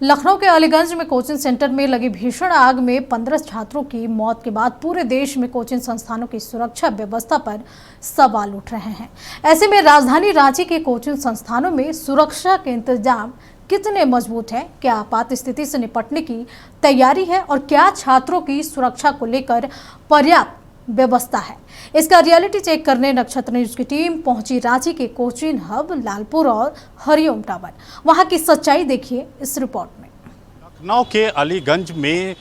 लखनऊ के अलीगंज में coaching centre में लगी भीषण आग में 15 छात्रों की मौत के बाद पूरे देश में कोचिंग संस्थानों की सुरक्षा व्यवस्था पर सवाल उठ रहे हैं। ऐसे में राजधानी रांची के कोचिंग संस्थानों में सुरक्षा के इंतजाम कितने मजबूत है, क्या आपात स्थिति से निपटने की तैयारी है और क्या छात्रों की सुरक्षा को लेकर पर्याप्त व्यवस्था है। इसका रियलिटी चेक करने नक्षत्र न्यूज की टीम पहुंची रांची के कोचिंग हब लालपुर और हरिओम टावर। वहां की सच्चाई देखिए इस रिपोर्ट में। लखनऊ के अलीगंज में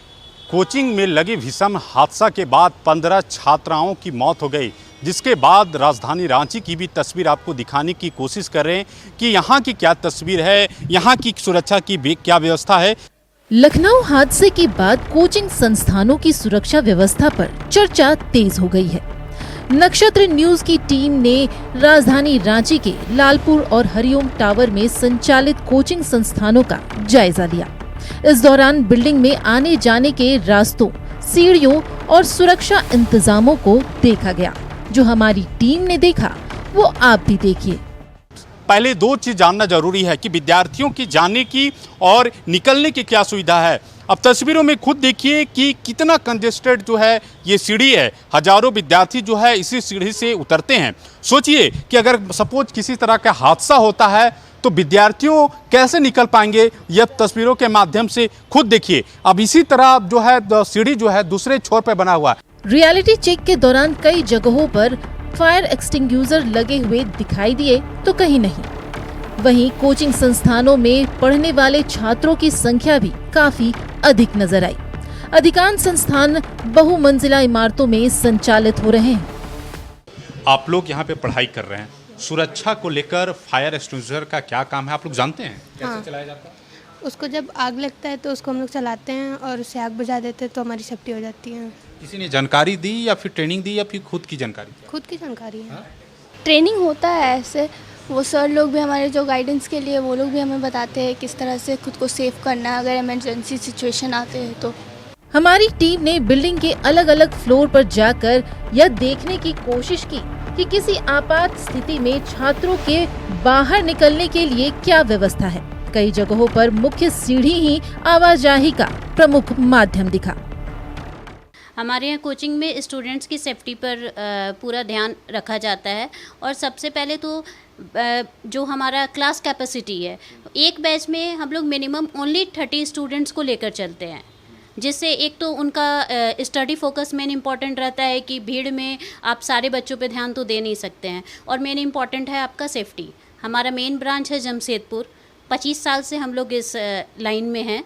कोचिंग में लगे भीषण हादसा के बाद 15 छात्राओं की मौत हो गई, जिसके बाद राजधानी रांची की भी तस्वीर आपको दिखाने की कोशिश कर रहे हैं कि यहाँ की क्या तस्वीर है, यहाँ की सुरक्षा की क्या व्यवस्था है। लखनऊ हादसे के बाद कोचिंग संस्थानों की सुरक्षा व्यवस्था पर चर्चा तेज हो गई है। नक्षत्र न्यूज की टीम ने राजधानी रांची के लालपुर और हरिओम टावर में संचालित कोचिंग संस्थानों का जायजा लिया। इस दौरान बिल्डिंग में आने जाने के रास्तों, सीढ़ियों और सुरक्षा इंतजामों को देखा गया। जो हमारी टीम ने देखा वो आप भी देखिए। पहले दो चीज़ जानना जरूरी है कि विद्यार्थियों की जाने की और निकलने की क्या सुविधा है। अब तस्वीरों में खुद देखिए कि कितना कंजेस्टेड जो है ये सीढ़ी है। हजारों विद्यार्थी जो है इसी सीढ़ी से उतरते हैं। सोचिए कि अगर सपोज किसी तरह का हादसा होता है तो विद्यार्थियों कैसे निकल पाएंगे, यह तस्वीरों के माध्यम से खुद देखिए। अब इसी तरह जो है सीढ़ी जो है दूसरे छोर पर बना हुआ है। रियलिटी चेक के दौरान कई जगहों पर फायर एक्सटिंग्विशर लगे हुए दिखाई दिए तो कहीं नहीं। वहीं कोचिंग संस्थानों में पढ़ने वाले छात्रों की संख्या भी काफी अधिक नजर आई। अधिकांश संस्थान बहुमंजिला इमारतों में संचालित हो रहे हैं। आप लोग यहाँ पे पढ़ाई कर रहे हैं, सुरक्षा को लेकर फायर एक्सटिंग्विशर का क्या काम है आप लोग जानते हैं? कैसे चलाया जाता है? उसको जब आग लगता है तो उसको हम लोग चलाते हैं और उससे आग बुझा देते हैं तो हमारी सेफ्टी हो जाती है। किसी ने जानकारी दी या फिर ट्रेनिंग दी या फिर खुद की जानकारी? खुद की जानकारी है। ट्रेनिंग होता है ऐसे, वो सर लोग भी हमारे जो गाइडेंस के लिए वो लोग भी हमें बताते हैं किस तरह से खुद को सेफ करना है अगर इमरजेंसी सिचुएशन आते हैं तो। हमारी टीम ने बिल्डिंग के अलग अलग फ्लोर पर जाकर यह देखने की कोशिश की कि किसी आपात स्थिति में छात्रों के बाहर निकलने के लिए क्या व्यवस्था है। कई जगहों पर मुख्य सीढ़ी ही आवाजाही का प्रमुख माध्यम दिखा। हमारे यहाँ कोचिंग में स्टूडेंट्स की सेफ्टी पर पूरा ध्यान रखा जाता है। और सबसे पहले तो जो हमारा क्लास कैपेसिटी है, एक बैच में हम लोग मिनिमम ओनली 30 स्टूडेंट्स को लेकर चलते हैं, जिससे एक तो उनका स्टडी फोकस मेन इम्पॉर्टेंट रहता है कि भीड़ में आप सारे बच्चों पे ध्यान तो दे नहीं सकते हैं। और मेन इम्पॉर्टेंट है आपका सेफ्टी। हमारा मेन ब्रांच है जमशेदपुर। 25 साल से हम लोग इस लाइन में हैं।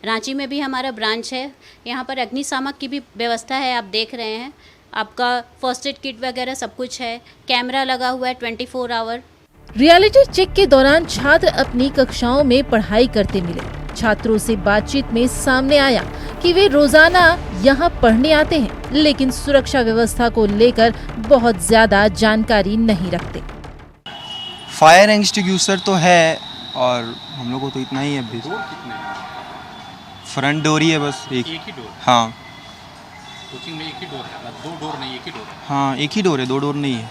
रांची में भी हमारा ब्रांच है। यहाँ पर अग्निशामक की भी व्यवस्था है, आप देख रहे हैं। आपका फर्स्ट एड किट वगैरह सब कुछ है। कैमरा लगा हुआ है 24 आवर। रियलिटी चेक के दौरान छात्र अपनी कक्षाओं में पढ़ाई करते मिले। छात्रों से बातचीत में सामने आया कि वे रोजाना यहाँ पढ़ने आते हैं, लेकिन सुरक्षा व्यवस्था को लेकर बहुत ज्यादा जानकारी नहीं रखते। फायर एक्सटिंग्विशर तो है और हम लोग को तो इतना ही है। डोर कितने हैं? फ्रंट डोर ही है बस एक ही डोर? हाँ, कोचिंग में एक ही डोर है, दो डोर नहीं, एक ही डोर है। हाँ एक ही डोर है, दो डोर नहीं है।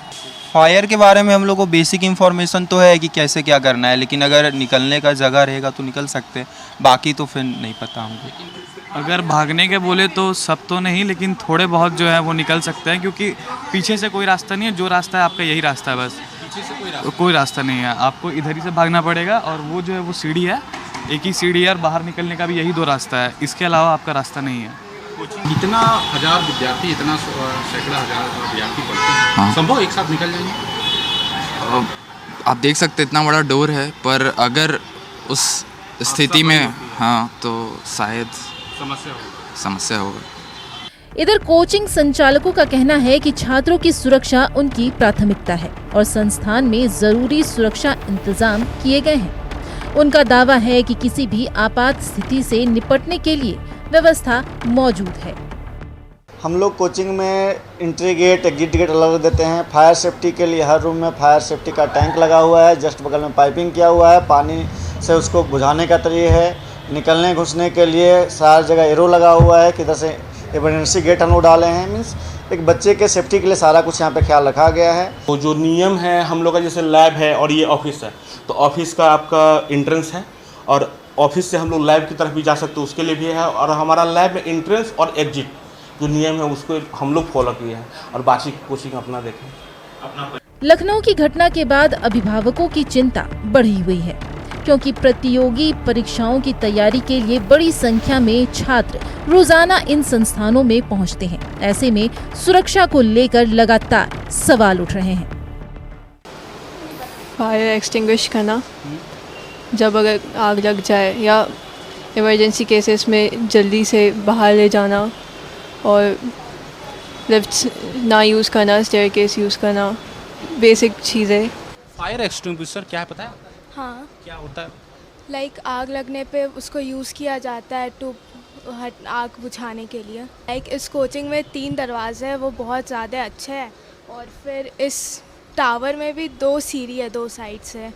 फायर के बारे में हम लोग को बेसिक इन्फॉर्मेशन तो है कि कैसे क्या करना है, लेकिन अगर निकलने का जगह रहेगा तो निकल सकते हैं, बाकी तो फिर नहीं पता हमको। अगर भागने के बोले तो सब तो नहीं, लेकिन थोड़े बहुत जो है वो निकल सकते हैं, क्योंकि पीछे से कोई रास्ता नहीं है। जो रास्ता है आपका यही रास्ता है, बस पीछे से कोई रास्ता नहीं है। आपको इधर ही से भागना पड़ेगा और वो जो है वो सीढ़ी है, एक ही सीढ़ी है और बाहर निकलने का भी यही 2 रास्ता है। इसके अलावा आपका रास्ता नहीं है। इतना हजार विद्यार्थी, इतना सैकड़ा हजार विद्यार्थी पढ़ते हैं, हाँ। संभव एक साथ निकल जाएंगे? आप देख सकते इतना बड़ा डोर है, पर अगर उस स्थिति में हाँ तो शायद समस्या होगा। इधर कोचिंग संचालकों का कहना है कि छात्रों की सुरक्षा उनकी प्राथमिकता है और संस्थान में जरूरी सुरक्षा इंतजाम किए गए हैं। उनका दावा है कि किसी भी आपात स्थिति से निपटने के लिए व्यवस्था मौजूद है। हम लोग कोचिंग में एंट्री गेट, एग्जिट गेट अलग देते हैं। फायर सेफ्टी के लिए हर रूम में फायर सेफ्टी का टैंक लगा हुआ है। जस्ट बगल में पाइपिंग किया हुआ है, पानी से उसको बुझाने का तरीका है। निकलने घुसने के लिए सारी जगह एरो लगा हुआ है, किधर से इमरजेंसी गेट हम लोग डाले हैं। मीन्स एक बच्चे के सेफ्टी के लिए सारा कुछ यहाँ पे ख्याल रखा गया है। तो जो नियम है हम लोग का, जैसे लैब है और ये ऑफिस है, तो ऑफिस का आपका एंट्रेंस है और ऑफिस से हम लोग लैब की तरफ भी जा सकते हैं, उसके लिए भी है। और हमारा लैब में एंट्रेंस और एग्जिट जो नियम है उसको हम लोग फॉलो किए हैं और बाकी कोचिंग अपना देखें। लखनऊ की घटना के बाद अभिभावकों की चिंता बढ़ी हुई है, क्योंकि प्रतियोगी परीक्षाओं की तैयारी के लिए बड़ी संख्या में छात्र रोजाना इन संस्थानों में पहुंचते हैं। ऐसे में सुरक्षा को लेकर लगातार सवाल उठ रहे हैं। फायर एक्सटिंग्विश करना, जब अगर आग लग जाए, या इमरजेंसी केसेस में जल्दी से बाहर ले जाना, और लिफ्ट्स ना यूज़ करना, स्टेयरकेस यूज़ करना, बेसिक चीज़ें। फायर एक्सटिंग्विशर क्या है पता है? हाँ, क्या होता है? लाइक आग लगने पे उसको यूज़ किया जाता है टू आग बुझाने के लिए। लाइक इस कोचिंग में 3 दरवाजे हैं, वो बहुत ज़्यादा अच्छे हैं। और फिर इस टावर में भी 2 सीढ़ी है 2 साइड से,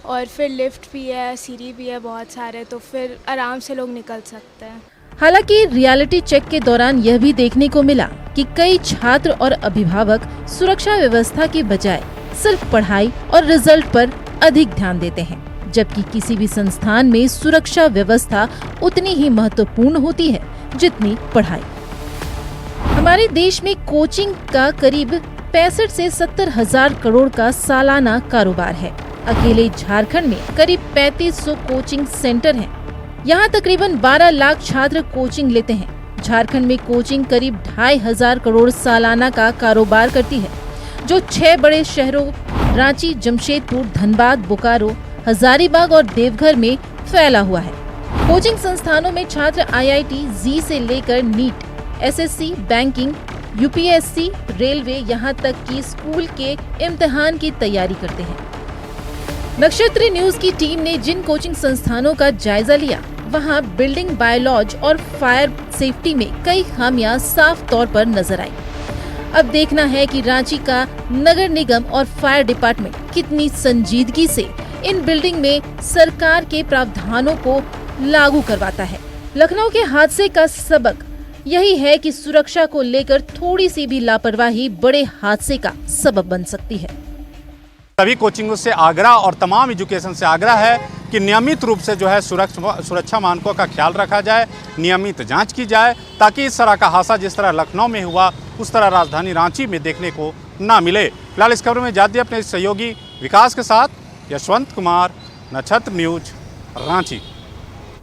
और फिर लिफ्ट भी है, सीढ़ी भी है बहुत सारे, तो फिर आराम से लोग निकल सकते हैं। हालांकि रियलिटी चेक के दौरान यह भी देखने को मिला कि कई छात्र और अभिभावक सुरक्षा व्यवस्था के बजाय सिर्फ पढ़ाई और रिजल्ट पर अधिक ध्यान देते हैं, जबकि किसी भी संस्थान में सुरक्षा व्यवस्था उतनी ही महत्वपूर्ण होती है जितनी पढ़ाई। हमारे देश में कोचिंग का करीब 65 से 70 हजार करोड़ का सालाना कारोबार है। अकेले झारखंड में करीब 3500 कोचिंग सेंटर हैं। यहाँ तकरीबन 12 लाख छात्र कोचिंग लेते हैं। झारखंड में कोचिंग करीब 2500 करोड़ सालाना का कारोबार करती है, जो 6 बड़े शहरों रांची, जमशेदपुर, धनबाद, बोकारो, हजारीबाग और देवघर में फैला हुआ है। कोचिंग संस्थानों में छात्र IIT, जी से लेकर NEET, SSC, banking, UPSC, railway, यहाँ तक कि स्कूल के इम्तिहान की तैयारी करते हैं। नक्षत्र न्यूज की टीम ने जिन कोचिंग संस्थानों का जायजा लिया, वहां बिल्डिंग, बायोलॉज और फायर सेफ्टी में कई खामियां साफ तौर पर नजर आई। अब देखना है कि रांची का नगर निगम और फायर डिपार्टमेंट कितनी संजीदगी से इन बिल्डिंग में सरकार के प्रावधानों को लागू करवाता है। लखनऊ के हादसे का सबक यही है कि सुरक्षा को लेकर थोड़ी सी भी लापरवाही बड़े हादसे का सबब बन सकती है। सभी कोचिंगों से आग्रह और तमाम एजुकेशन से आग्रह है कि नियमित रूप से जो है सुरक्षा मानकों का ख्याल रखा जाए, नियमित जांच की जाए, ताकि इस तरह का हादसा जिस तरह लखनऊ में हुआ उस तरह राजधानी रांची में देखने को ना मिले। फिलहाल इस खबर में जाते अपने सहयोगी विकास के साथ यशवंत कुमार, नक्षत्र न्यूज, रांची।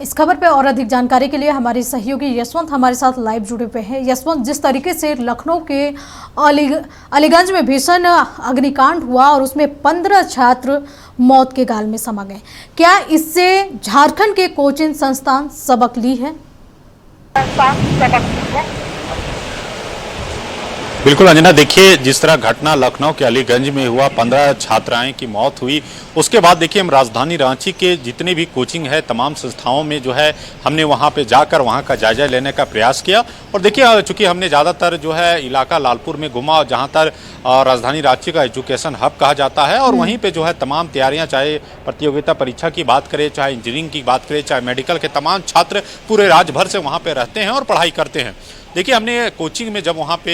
इस खबर पे और अधिक जानकारी के लिए हमारे सहयोगी यशवंत हमारे साथ लाइव जुड़े हुए हैं। यशवंत, जिस तरीके से लखनऊ के अलीगंज में भीषण अग्निकांड हुआ और उसमें 15 छात्र मौत के गाल में समा गए, क्या इससे झारखंड के कोचिंग संस्थान सबक ली है? बिल्कुल अंजना, देखिए जिस तरह घटना लखनऊ के अलीगंज में हुआ, 15 छात्राएं की मौत हुई, उसके बाद देखिए हम राजधानी रांची के जितने भी कोचिंग है तमाम संस्थाओं में जो है हमने वहां पे जाकर वहां का जायजा लेने का प्रयास किया। और देखिए चूंकि हमने ज़्यादातर जो है इलाका लालपुर में घुमा, जहां तक राजधानी रांची का एजुकेशन हब कहा जाता है, और वहीं पर जो है तमाम तैयारियाँ, चाहे प्रतियोगिता परीक्षा की बात करें, चाहे इंजीनियरिंग की बात करें, चाहे मेडिकल के तमाम छात्र पूरे राज्य भर से वहाँ पर रहते हैं और पढ़ाई करते हैं। देखिए हमने कोचिंग में जब वहाँ पे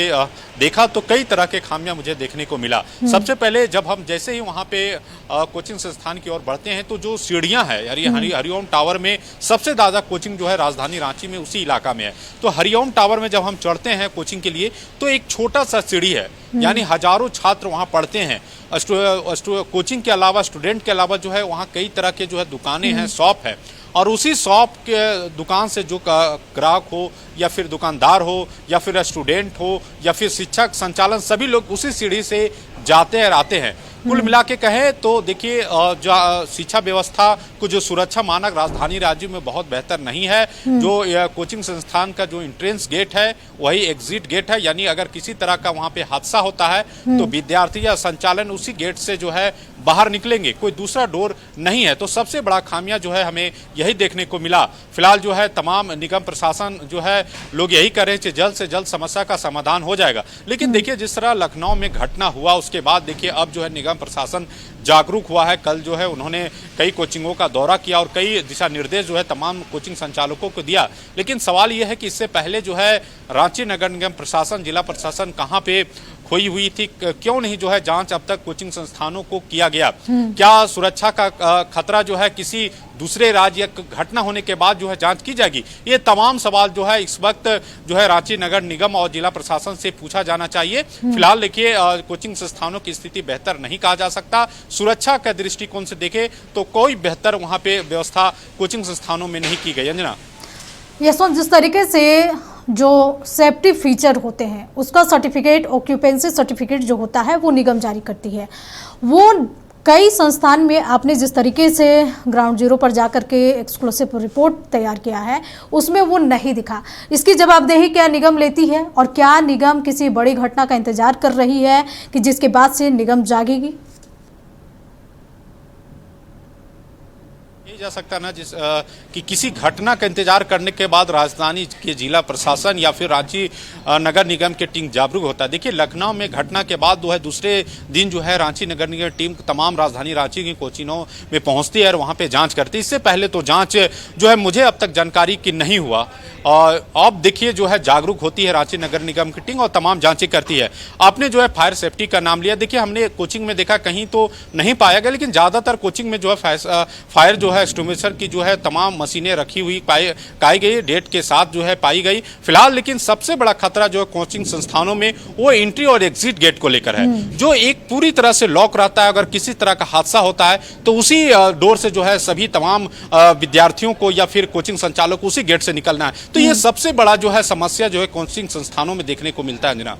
देखा तो कई तरह के खामियां मुझे देखने को मिला। सबसे पहले जब हम जैसे ही वहाँ पे कोचिंग संस्थान की ओर बढ़ते हैं तो जो सीढ़ियाँ हैं, हरिओम टावर में सबसे ज़्यादा कोचिंग जो है राजधानी रांची में उसी इलाका में है। तो हरिओम टावर में जब हम चढ़ते हैं कोचिंग के लिए तो एक छोटा सा सीढ़ी है, यानी हजारों छात्र वहाँ पढ़ते हैं। कोचिंग के अलावा, स्टूडेंट के अलावा जो है वहाँ कई तरह के जो है दुकानें हैं, शॉप है, और उसी शॉप के दुकान से जो ग्राहक हो या फिर दुकानदार हो या फिर स्टूडेंट हो या फिर शिक्षक संचालन, सभी लोग उसी सीढ़ी से जाते हैं आते हैं। कुल मिला के कहें तो देखिए जो शिक्षा व्यवस्था को जो सुरक्षा मानक राजधानी राज्य में बहुत बेहतर नहीं है। जो कोचिंग संस्थान का जो एंट्रेंस गेट है वही एग्जिट गेट है, यानी अगर किसी तरह का वहाँ पे हादसा होता है तो विद्यार्थी या संचालन उसी गेट से जो है बाहर निकलेंगे, कोई दूसरा डोर नहीं है। तो सबसे बड़ा खामियां जो है हमें यही देखने को मिला। फिलहाल जो है तमाम निगम प्रशासन जो है लोग यही कर रहे हैं कि जल्द से जल्द समस्या का समाधान हो जाएगा। लेकिन देखिए जिस तरह लखनऊ में घटना हुआ उसके बाद देखिए अब जो है निगम प्रशासन जागरूक हुआ है। कल जो है उन्होंने कई कोचिंगों का दौरा किया और कई दिशा निर्देश जो है तमाम कोचिंग संचालकों को दिया। लेकिन सवाल यह है कि इससे पहले जो है रांची नगर निगम प्रशासन, जिला प्रशासन कहाँ पे खोई हुई थी, क्यों नहीं जो है जांच अब तक कोचिंग संस्थानों को किया गया? क्या सुरक्षा का खतरा जो है किसी दूसरे राज्य या घटना होने के बाद जो है जांच की जाएगी? ये तमाम सवाल जो है इस वक्त जो है रांची नगर निगम और जिला प्रशासन से पूछा जाना चाहिए। फिलहाल देखिए कोचिंग संस्थानों की स्थिति बेहतर नहीं कहा जा सकता। सुरक्षा के दृष्टिकोण से देखे तो कोई बेहतर वहां पे व्यवस्था कोचिंग संस्थानों में नहीं की गई। अंजना, यशवंत, जिस तरीके से जो सेफ्टी फीचर होते हैं उसका सर्टिफिकेट, ऑक्यूपेंसी सर्टिफिकेट जो होता है वो निगम जारी करती है, वो कई संस्थान में आपने जिस तरीके से ग्राउंड जीरो पर जाकर के एक्सक्लूसिव रिपोर्ट तैयार किया है उसमें वो नहीं दिखा। इसकी जवाबदेही क्या निगम लेती है और क्या निगम किसी बड़ी घटना का इंतजार कर रही है कि जिसके बाद से निगम जागेगी? जा सकता ना कि किसी घटना का इंतजार करने के बाद राजधानी के जिला प्रशासन या फिर रांची नगर निगम की टीम जागरूक होता है। देखिए लखनऊ में घटना के बाद जो है दूसरे दिन जो है रांची नगर निगम टीम तमाम राजधानी रांची की कोचिंगों में पहुंचती है और वहां पे जांच करती है। इससे पहले तो जांच जो है मुझे अब तक जानकारी की नहीं हुआ, और अब देखिए जो है जागरूक होती है रांची नगर निगम की टीम और तमाम जांचें करती है। आपने जो है फायर सेफ्टी का नाम लिया, देखिए हमने कोचिंग में देखा कहीं तो नहीं पाया गया, लेकिन ज़्यादातर कोचिंग में जो है फायर जो है एक्सटिंग्विशर की जो है तमाम मशीनें रखी हुई पाई गई, डेट के साथ जो है पाई गई। फिलहाल लेकिन सबसे बड़ा खतरा जो है कोचिंग संस्थानों में वो एंट्री और एग्जिट गेट को लेकर है, जो एक पूरी तरह से लॉक रहता है। अगर किसी तरह का हादसा होता है तो उसी डोर से जो है सभी तमाम विद्यार्थियों को या फिर कोचिंग संचालक को उसी गेट से निकलना है। तो ये सबसे बड़ा जो है समस्या जो है कोचिंग संस्थानों में देखने को मिलता है। अंजना,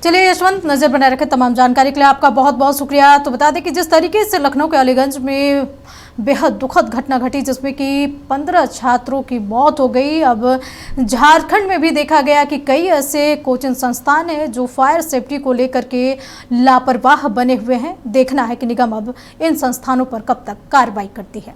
चलिए यशवंत, नजर बनाए रखें। तमाम जानकारी के लिए आपका बहुत बहुत शुक्रिया। तो बता दें कि जिस तरीके से लखनऊ के अलीगंज में बेहद दुखद घटना घटी जिसमें कि 15 छात्रों की मौत हो गई, अब झारखंड में भी देखा गया कि कई ऐसे कोचिंग संस्थान हैं जो फायर सेफ्टी को लेकर के लापरवाह बने हुए हैं। देखना है कि निगम अब इन संस्थानों पर कब तक कार्रवाई करती है।